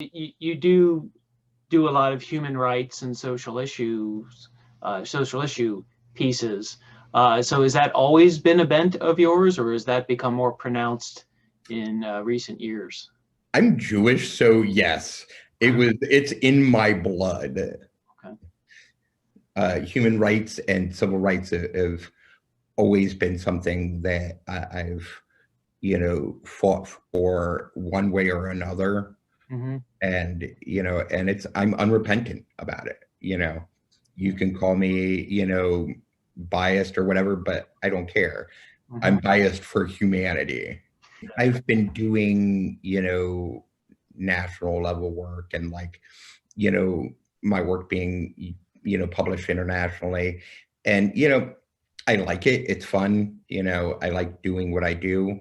You do a lot of human rights and social issue pieces. So has that always been a bent of yours, or has that become more pronounced in recent years? I'm Jewish, so yes, it's in my blood. Okay. Human rights and civil rights have always been something that I've, fought for one way or another. Mm-hmm. And, and I'm unrepentant about it. You can call me, biased or whatever, but I don't care. Mm-hmm. I'm biased for humanity. I've been doing, national level work and my work being, published internationally. And, I like it. It's fun. I like doing what I do,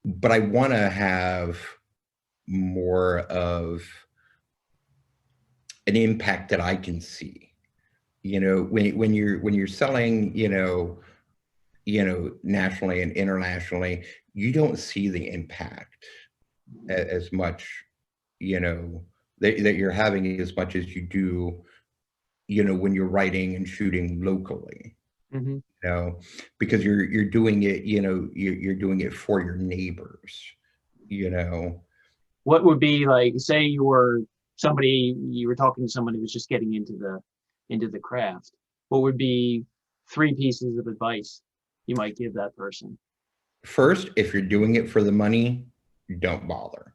but I want to have more of an impact that I can see. When you're selling, nationally and internationally, you don't see the impact as much, that you're having as much as you do, when you're writing and shooting locally. Mm-hmm. Because you're doing it, you're doing it for your neighbors. What would be like, say you were talking to someone who was just getting into the craft. What would be three pieces of advice you might give that person? First, if you're doing it for the money, don't bother.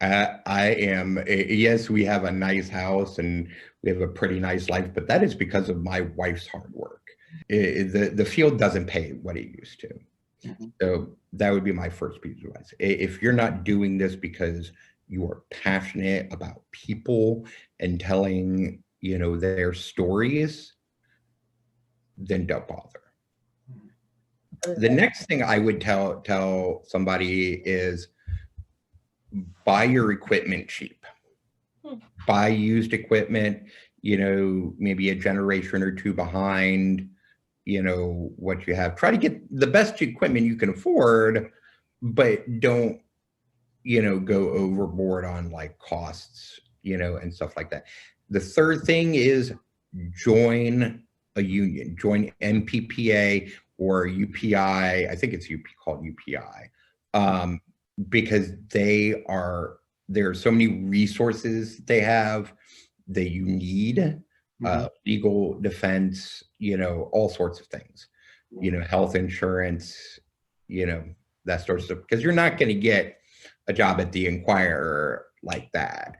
Yes, we have a nice house and we have a pretty nice life, but that is because of my wife's hard work. The field doesn't pay what it used to. Mm-hmm. So that would be my first piece of advice. If you're not doing this because you are passionate about people and telling, their stories, then don't bother. The next thing I would tell somebody is buy your equipment cheap. Buy used equipment, maybe a generation or two behind, what you have. Try to get the best equipment you can afford, but don't, go overboard on like costs, and stuff like that. The third thing is join a union, join MPPA or UPI. I think it's called UPI, because there are so many resources they have that you need, legal defense, all sorts of things, health insurance, that sort of stuff, because you're not going to get a job at the Inquirer like that.